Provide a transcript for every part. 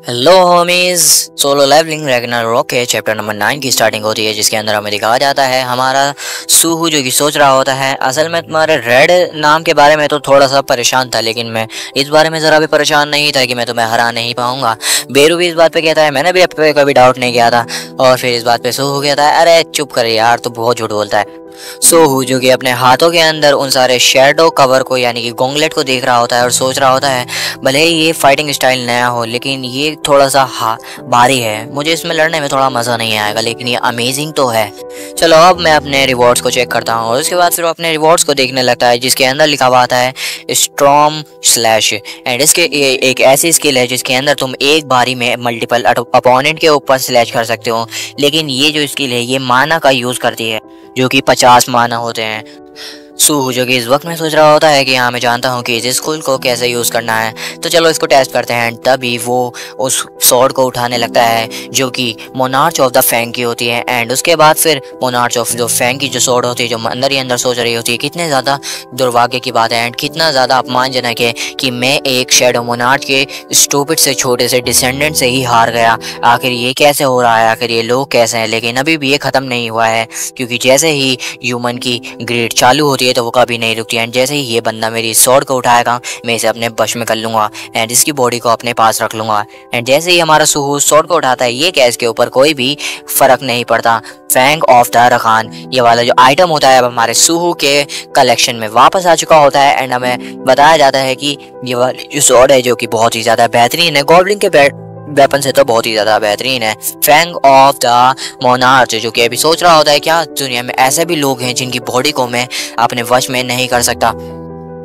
Hello homies. Solo Leveling Ragnarok के chapter number 9 की starting होती है, जिसके अंदर हमें दिखाया जाता है हमारा सूहू जो कि सोच रहा होता है असल में तुम्हारे रेड नाम के बारे में तो थोड़ा सा परेशान था, लेकिन मैं इस बारे में ज़रा भी परेशान नहीं था कि मैं तुम्हें हरा नहीं पाऊंगा। बेरू भी इस बात पे कहता है मैंने भी अब पे कभी डाउट नहीं किया था, और फिर इस बात पे सूहू कहता है अरे चुप कर यार, तो बहुत झूठ बोलता है। सोहू जो कि अपने हाथों के अंदर उन सारे शेडो कवर को यानी कि गोंगलेट को देख रहा होता है और सोच रहा होता है भले ही ये फाइटिंग स्टाइल नया हो, लेकिन ये थोड़ा सा भारी है, मुझे इसमें लड़ने में थोड़ा मज़ा नहीं आएगा, लेकिन ये अमेजिंग तो है। चलो अब मैं अपने रिवॉर्ड्स को चेक करता हूँ, और उसके बाद फिर वो अपने रिवॉर्ड्स को देखने लगता है जिसके अंदर लिखा हुआ आता है स्ट्रॉम स्लैश। एंड इसके एक ऐसी स्किल है जिसके अंदर तुम एक बारी में मल्टीपल अपोनेंट के ऊपर स्लैश कर सकते हो, लेकिन ये जो स्किल है ये माना का यूज़ करती है जो कि 50 माना होते हैं। सूहू जो कि इस वक्त में सोच रहा होता है कि हाँ मैं जानता हूँ कि इस स्कूल को कैसे यूज़ करना है, तो चलो इसको टेस्ट करते हैं। तभी वो उस स्वॉर्ड को उठाने लगता है जो कि मोनार्च ऑफ द फैंग की होती है। एंड उसके बाद फिर मोनार्च ऑफ द फैंग की जो स्वॉर्ड होती है, जो अंदर ही अंदर सोच रही होती है कितने ज़्यादा दुर्भाग्य की बात है एंड कितना ज़्यादा अपमानजनक है कि मैं एक शेडो मोनार्च के स्टूपिड से छोटे से डिसेंडेंट से ही हार गया। आखिर ये कैसे हो रहा है, आखिर ये लोग कैसे हैं। लेकिन अभी भी ये ख़त्म नहीं हुआ है, क्योंकि जैसे ही ह्यूमन की ग्रेड चालू होती है तो वो कभी नहीं रुकती। एंड जैसे ही ये बंदा मेरी स्वॉर्ड को उठाएगा मैं इसे अपने वश में कर लूँगा एंड इसकी बॉडी को अपने पास रख लूँगा। एंड जैसे ही हमारा सूहू स्वॉर्ड को उठाता है, ये कैस के ऊपर कोई भी फर्क नहीं पड़ता। फैंग ऑफ द रखान ये वाला जो आइटम होता है अब हमारे सूहू के कलेक्शन में वापस आ चुका होता है। एंड हमें बताया जाता है कि ये वाली जो स्वॉर्ड है जो कि बहुत ही ज़्यादा बेहतरीन है, गॉब्लिन के वेपन से तो बहुत ही ज़्यादा बेहतरीन है। फैंग ऑफ द मोनार्च जो कि अभी सोच रहा होता है क्या दुनिया में ऐसे भी लोग हैं जिनकी बॉडी को मैं अपने वश में नहीं कर सकता।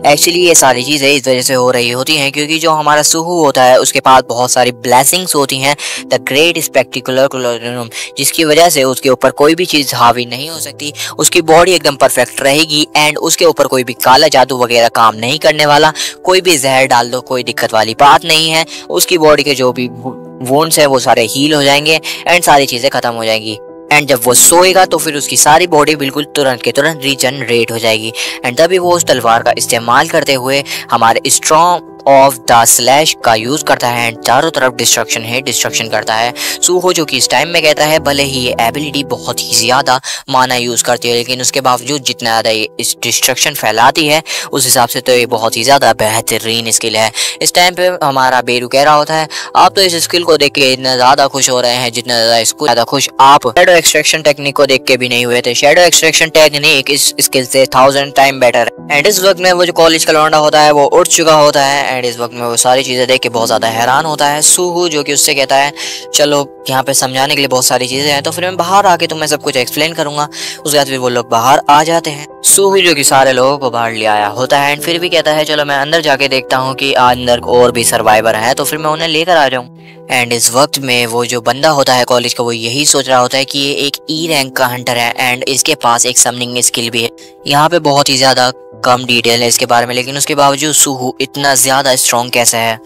एक्चुअली ये सारी चीज़ें इस वजह से हो रही होती हैं क्योंकि जो हमारा सूहू होता है उसके पास बहुत सारी ब्लेसिंग्स होती हैं, द ग्रेट स्पेक्टिकुलर, जिसकी वजह से उसके ऊपर कोई भी चीज़ हावी नहीं हो सकती। उसकी बॉडी एकदम परफेक्ट रहेगी एंड उसके ऊपर कोई भी काला जादू वगैरह काम नहीं करने वाला। कोई भी जहर डाल दो कोई दिक्कत वाली बात नहीं है। उसकी बॉडी के जो भी वुंड्स हैं वो सारे हील हो जाएंगे एंड सारी चीज़ें ख़त्म हो जाएंगी। एंड जब वो सोएगा तो फिर उसकी सारी बॉडी बिल्कुल तुरंत के तुरंत रीजनरेट हो जाएगी। एंड तभी वो उस तलवार का इस्तेमाल करते हुए हमारे स्ट्रॉन्ग ऑफ द स्लैश का यूज करता है एंड चारों तरफ डिस्ट्रक्शन है डिस्ट्रक्शन करता है। सूहो जो कि इस टाइम में कहता है भले ही ये एबिलिटी बहुत ही ज्यादा माना यूज करती है, लेकिन उसके बावजूद जितना ज्यादा ये इस डिस्ट्रक्शन फैलाती है उस हिसाब से तो ये बहुत ही ज्यादा बेहतरीन स्किल है। इस टाइम पे हमारा बेरू कह रहा होता है आप तो इस स्किल को देख के इतना ज्यादा खुश हो रहे हैं जितना ज्यादा खुश आप शैडो एक्सट्रैक्शन टेक्निक को देख के भी नहीं हुए थे। शैडो एक्सट्रैक्शन टेक्निक इस स्किल से 1000 टाइम बेटर है। एंड इस वक्त में वो जो कॉलेज का लौंडा होता है वो उठ चुका होता है एंड इस वक्त में वो सारी चीजें देख के बहुत ज्यादा हैरान होता है। सूहू जो कि उससे कहता है चलो यहाँ पे समझाने के लिए बहुत सारी चीजें हैं, तो फिर मैं बाहर आके तुम्हें सब कुछ एक्सप्लेन करूंगा। उसके बाद फिर वो लोग बाहर आ जाते हैं। सूहू जो कि सारे लोगों को बाहर ले आया होता है एंड फिर भी कहता है चलो मैं अंदर जाके देखता हूँ कि अंदर और भी सर्वाइवर है तो फिर मैं उन्हें लेकर आ जाऊँ। एंड इस वक्त में वो जो बंदा होता है कॉलेज का वो यही सोच रहा होता है कि ये एक ई रैंक का हंटर है एंड इसके पास एक समनिंग स्किल भी है। यहाँ पे बहुत ही ज्यादा कम डिटेल है इसके बारे में, लेकिन उसके बावजूद सूहू इतना ज्यादा स्ट्रॉन्ग कैसे है।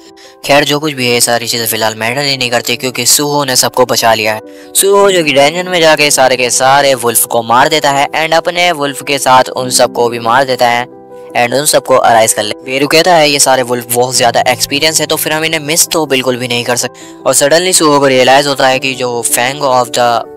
खैर जो कुछ भी है सारी चीजें फिलहाल मैटर ही नहीं करती क्योंकि सूहू ने सबको बचा लिया है। सूहू जो कि डंजन में जाके सारे के सारे वुल्फ को मार देता है एंड अपने वुल्फ के साथ उन सबको भी मार देता है एंड उन सबको अराइज कर ले। बेरू कहता है ये सारे वुल्फ बहुत ज्यादा एक्सपीरियंस है तो फिर हम इन्हें मिस तो बिल्कुल भी नहीं कर सकते। और सडनली सूहू को रियलाइज होता है कि जो फैंग ऑफ द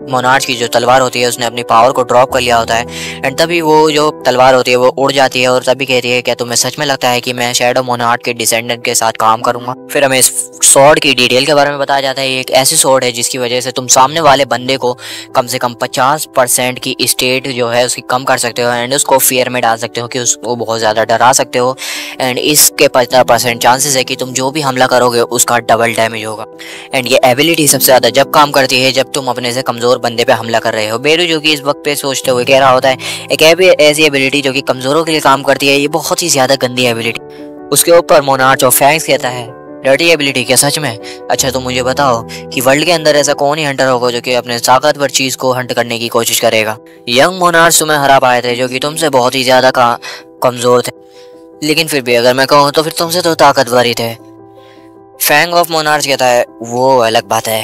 मोनार्च की जो तलवार होती है उसने अपनी पावर को ड्रॉप कर लिया होता है एंड तभी वो जो तलवार होती है वो उड़ जाती है और तभी कहती है क्या तुम्हें सच में लगता है कि मैं शैडो मोनार्च के डिसेंडेंट के साथ काम करूंगा। फिर हमें इस स्वॉर्ड की डिटेल के बारे में बताया जाता है। ये एक ऐसी स्वॉर्ड है जिसकी वजह से तुम सामने वाले बंदे को कम से कम 50% की स्टेट जो है उसकी कम कर सकते हो एंड उसको फियर में डाल सकते हो कि उसको बहुत ज़्यादा डरा सकते हो। एंड इसके 50% चांसेस है कि तुम जो भी हमला करोगे उसका डबल डैमेज होगा। एंड ये एबिलिटी सबसे ज़्यादा जब काम करती है जब तुम अपने से कमज़ोर बंदे पे हमला कर रहे हो। बेरू जो कि इस वक्त पे सोचते हुए कह रहा होता है एक ऐसी एबिलिटी जो कि कमज़ोरों के लिए काम करती है, ये बहुत ही ज़्यादा गंदी एबिलिटी। उसके ऊपर मोनार्च ऑफ फैंग्स कहता है डर्टी एबिलिटी क्या सच में? अच्छा तो मुझे बताओ कि वर्ल्ड के अंदर ऐसा कौन ही हंटर होगा जो कि अपने ताकतवर चीज को हंट करने की कोशिश करेगा। यंग मोनार्च तुम्हें हरा पाए थे जो कि तुमसे बहुत ही ज्यादा कमजोर थे, लेकिन फिर भी अगर मैं कहूँ तो फिर तुमसे तो ताकतवर ही थे। फैंग ऑफ मोनार्च कहता है वो अलग बात है,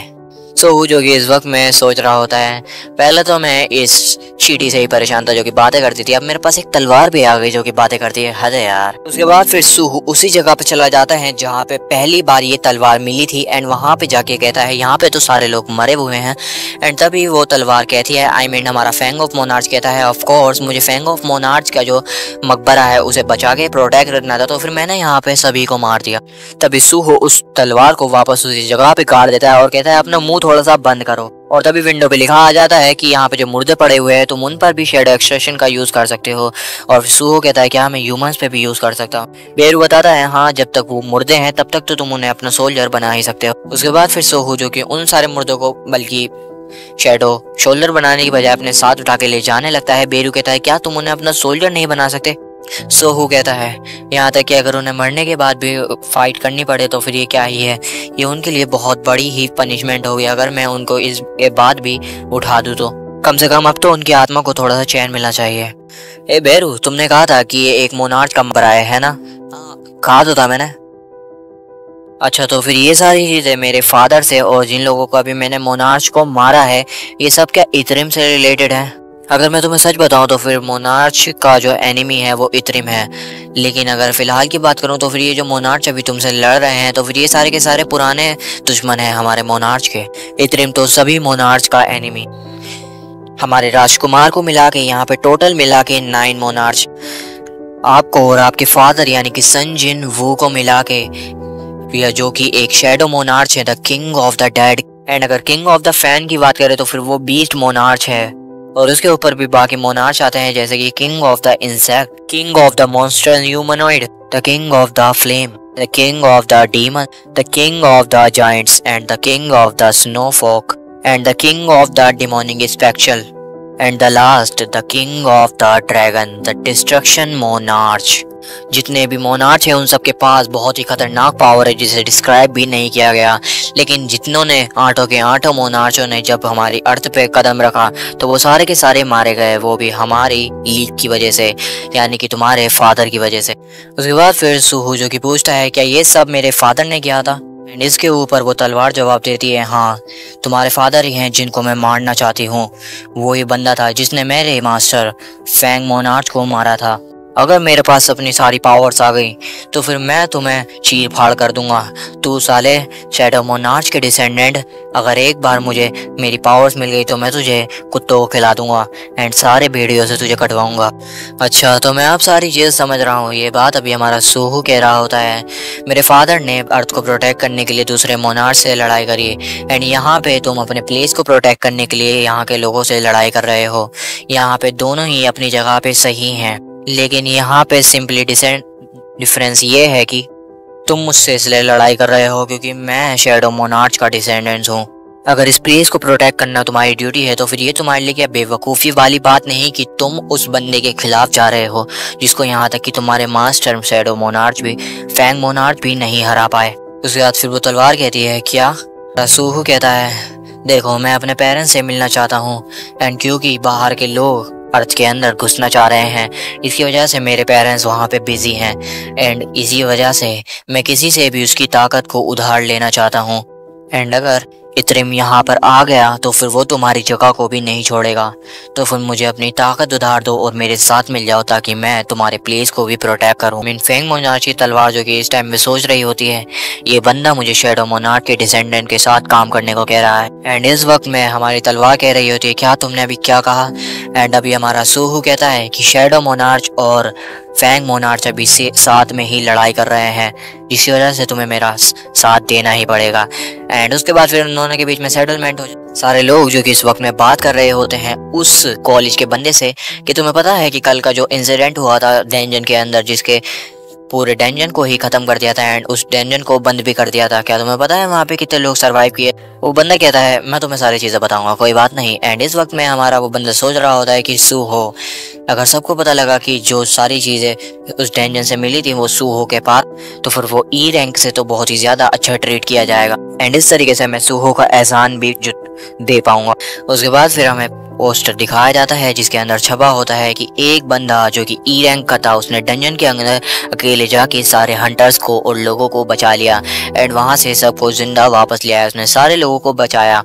सो जो कि इस वक्त मैं सोच रहा होता है, पहले तो मैं इस चींटी से ही परेशान था जो कि बातें करती थी, अब मेरे पास एक तलवार भी आ गई जो कि बातें करती है, हद है यार। उसके बाद फिर सूहू उसी जगह पे चला जाता है जहाँ पे पहली बार ये तलवार मिली थी एंड वहाँ पे जाके कहता है यहाँ पे तो सारे लोग मरे हुए हैं। एंड तभी वो तलवार कहती है, आई मीन हमारा फैंग ऑफ मोनार्च कहता है, ऑफ कोर्स मुझे फैंग ऑफ मोनार्च का जो मकबरा है उसे बचा के प्रोटेक्ट रखना था, तो फिर मैंने यहाँ पे सभी को मार दिया। तभी सूहू उस तलवार को वापस उसी जगह पे काट देता है और कहता है अपना मुंह थोड़ा सा बंद करो। और तभी विंडो पे लिखा आ जाता है कि यहाँ पे जो मुर्दे पड़े हुए हैं तुम उन पर भी शेडो एक्सट्रैक्शन का यूज कर सकते हो। और सूहो कहता है क्या मैं ह्यूमंस पे भी यूज कर सकता हूँ। बेरू बताता है हाँ जब तक वो मुर्दे हैं तब तक तो तुम उन्हें अपना सोल्जर बना ही सकते हो। उसके बाद फिर सूहो जो कि उन सारे मुर्दों को बल्कि शेडो शोल्डर बनाने की बजाय अपने साथ उठा के ले जाने लगता है। बेरू कहता है क्या तुम उन्हें अपना सोल्जर नहीं बना सकते। सोहू कहता है यहाँ तक कि अगर उन्हें मरने के बाद भी फाइट करनी पड़े तो फिर ये क्या ही है, ये उनके लिए बहुत बड़ी ही पनिशमेंट होगी अगर मैं उनको इस बाद भी उठा दूँ तो कम से कम अब तो उनकी आत्मा को थोड़ा सा चैन मिलना चाहिए। ए बेरू तुमने कहा था कि ये एक मोनार्च का मकबरा है ना? कहा तो था मैंने। अच्छा तो फिर ये सारी चीज़ें मेरे फादर से और जिन लोगों को अभी मैंने मोनार्च को मारा है ये सब क्या इतरिम से रिलेटेड है? अगर मैं तुम्हें सच बताऊं तो फिर मोनार्च का जो एनिमी है वो इतरिम है, लेकिन अगर फिलहाल की बात करूं तो फिर ये जो मोनार्च अभी तुमसे लड़ रहे हैं तो फिर ये सारे के सारे पुराने दुश्मन हैं हमारे मोनार्च के। इतरिम तो सभी मोनार्च का एनिमी, हमारे राजकुमार को मिला के यहाँ पे टोटल मिला के 9 मोनार्च, आपको और आपके फादर यानी कि सन जिन वू को मिला के जो कि एक शेडो मोनार्च है, the king of the dead. And अगर किंग ऑफ द फैन की बात करें तो फिर वो बीस्ट मोनार्च है। और उसके ऊपर भी बाकी मोनार्च आते हैं जैसे कि king of the insect, king of the monster humanoid, the king of the flame, the king of the demon, the king of the giants and the king of the snowfolk and the king of the demonic spectral and the last the king of the dragon, the destruction monarch. जितने भी monarch हैं उन सब के पास बहुत ही खतरनाक power है जिसे डिस्क्राइब भी नहीं किया गया, लेकिन जितनों ने आठों के आठों मोनार्चों ने जब हमारी अर्थ पे कदम रखा तो वो सारे के सारे मारे गए, वो भी हमारी लीग की वजह से यानी कि तुम्हारे फादर की वजह से। उसके बाद फिर सूहू जो कि पूछता है क्या ये सब मेरे फादर ने किया था? एंड इसके ऊपर वो तलवार जवाब देती है हाँ तुम्हारे फादर ही हैं जिनको मैं मारना चाहती हूँ। वो ही बंदा था जिसने मेरे मास्टर फैंग मोनार्च को मारा था। अगर मेरे पास अपनी सारी पावर्स आ गई तो फिर मैं तुम्हें चीर फाड़ कर दूंगा। तू साले शैडो मोनार्च के डिसेंडेंट, अगर एक बार मुझे मेरी पावर्स मिल गई तो मैं तुझे कुत्तों को खिला दूंगा एंड सारे भेड़ियों से तुझे कटवाऊंगा। अच्छा तो मैं अब सारी चीज़ समझ रहा हूँ। ये बात अभी हमारा सूहू कह रहा होता है मेरे फादर ने अर्थ को प्रोटेक्ट करने के लिए दूसरे मोनार्च से लड़ाई करी एंड यहाँ पे तुम अपने प्लेस को प्रोटेक्ट करने के लिए यहाँ के लोगों से लड़ाई कर रहे हो। यहाँ पे दोनों ही अपनी जगह पे सही हैं, लेकिन यहाँ पे सिंपली डिफरेंस ये है कि तुम मुझसे इसलिए लड़ाई कर रहे हो क्योंकि मैं शैडो मोनार्च का डिसेंडेंट हूँ। अगर इस प्लेस को प्रोटेक्ट करना तुम्हारी ड्यूटी है तो फिर ये तुम्हारे लिए क्या बेवकूफ़ी वाली बात नहीं कि तुम उस बंदे के खिलाफ जा रहे हो जिसको यहाँ तक कि तुम्हारे मास्टर शैडो मोनार्च भी फैंग मोनार्च भी नहीं हरा पाए। उसके बाद फिर वो तलवार कहती है क्या? सूहू कहता है देखो मैं अपने पेरेंट्स से मिलना चाहता हूँ एंड क्योंकि बाहर के लोग अर्थ के अंदर घुसना चाह रहे हैं इसकी वजह से मेरे पेरेंट्स वहाँ पे बिजी हैं एंड इसी वजह से मैं किसी से भी उसकी ताकत को उधार लेना चाहता हूँ। एंड अगर इतरिम यहाँ पर आ गया तो फिर वो तुम्हारी जगह को भी नहीं छोड़ेगा, तो फिर मुझे अपनी ताकत उधार दो और मेरे साथ मिल जाओ ताकि मैं तुम्हारे प्लेस को भी प्रोटेक्ट करूँ। मीन फैंग मोनार्च की तलवार जो कि इस टाइम में सोच रही होती है ये बंदा मुझे शैडो मोनार्च के डिसेंडेंट के साथ काम करने को कह रहा है। एंड इस वक्त में हमारी तलवार कह रही होती है क्या तुमने अभी क्या कहा? एंड अभी हमारा सूहू कहता है कि शैडो मोनार्च और फैंग मोनार्च अभी से साथ में ही लड़ाई कर रहे हैं जिसकी वजह से तुम्हें मेरा साथ देना ही पड़ेगा। एंड उसके बाद फिर उन्होंने के बीच में सेटलमेंट हो जाए। सारे लोग जो कि इस वक्त में बात कर रहे होते हैं उस कॉलेज के बंदे से कि तुम्हें पता है कि कल का जो इंसिडेंट हुआ था डेंजन के अंदर जिसके पूरे डेंजन को ही खत्म कर दिया था एंड उस डेंजन को बंद भी कर दिया था, क्या तुम्हें पता है वहाँ पे कितने लोग सरवाइव किए? वो बंदा कहता है मैं तुम्हें सारी चीज़ें बताऊंगा कोई बात नहीं। एंड इस वक्त में हमारा वो बंदा सोच रहा होता है कि सूहो अगर सबको पता लगा कि जो सारी चीज़ें उस डेंजन से मिली थी वो सूहो के पास तो फिर वो ई रैंक से तो बहुत ही ज़्यादा अच्छा ट्रीट किया जाएगा एंड इस तरीके से मैं सूहो का एहसान भी दे पाऊंगा। उसके बाद फिर हमें पोस्टर दिखाया जाता है जिसके अंदर छपा होता है कि एक बंदा जो कि ई रैंक का था उसने डंजन के अंदर अकेले जाके सारे हंटर्स को और लोगों को बचा लिया एंड वहां से सबको जिंदा वापस ले आया। उसने सारे लोगों को बचाया।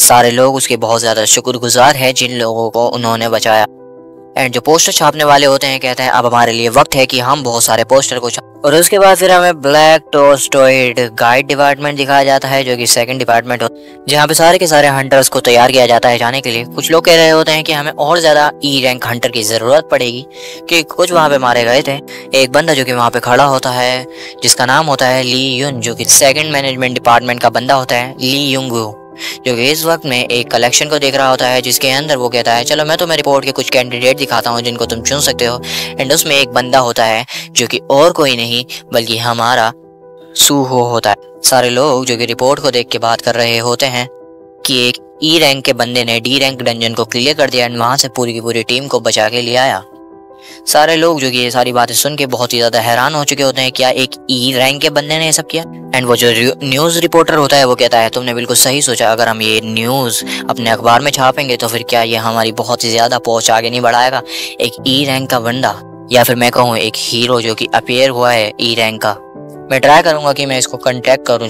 सारे लोग उसके बहुत ज़्यादा शुक्रगुजार है जिन लोगों को उन्होंने बचाया। एंड जो पोस्टर छापने वाले होते हैं कहते हैं अब हमारे लिए वक्त है कि हम बहुत सारे पोस्टर को और उसके बाद फिर हमें ब्लैक टोस्टोइड गाइड डिपार्टमेंट दिखाया जाता है जो कि सेकंड डिपार्टमेंट हो जहाँ पे सारे के सारे हंटर्स को तैयार किया जाता है जाने के लिए। कुछ लोग कह रहे होते हैं कि हमें और ज़्यादा ई रैंक हंटर की ज़रूरत पड़ेगी कि कुछ वहाँ पे मारे गए थे। एक बंदा जो कि वहाँ पे खड़ा होता है जिसका नाम होता है ली युन जो कि सेकंड मैनेजमेंट डिपार्टमेंट का बंदा होता है ली युंगू जो कि इस वक्त में एक कलेक्शन को देख रहा होता है जिसके अंदर वो कहता है चलो मैं तुम्हें रिपोर्ट के कुछ कैंडिडेट दिखाता हूँ जिनको तुम चुन सकते हो। एंड उसमें एक बंदा होता है जो कि और कोई नहीं बल्कि हमारा सूहो होता है। सारे लोग जो कि रिपोर्ट को देख के बात कर रहे होते हैं कि एक ई रैंक के बंदे ने डी रैंक डंजन को क्लियर कर दिया एंड वहां से पूरी की पूरी टीम को बचा के ले आया। सारे लोग जो कि ये सारी बातें सुन के बहुत ही ज़्यादा हैरान हो चुके होते हैं क्या एक ई रैंक के बंदे ने ये सब किया। एंड वो जो न्यूज़ रिपोर्टर होता है वो कहता है तुमने बिल्कुल सही सोचा, अगर हम ये न्यूज़ अपने अखबार में छापेंगे तो फिर क्या ये हमारी बहुत ही ज़्यादा पहुंच आगे नहीं बढ़ाएगा। एक ई रैंक का बंदा या फिर मैं कहूँ एक हीरो जो कि अपीयर हुआ है ई रैंक का। मैं ट्राई करूँगा कि मैं इसको कॉन्टैक्ट करूँ।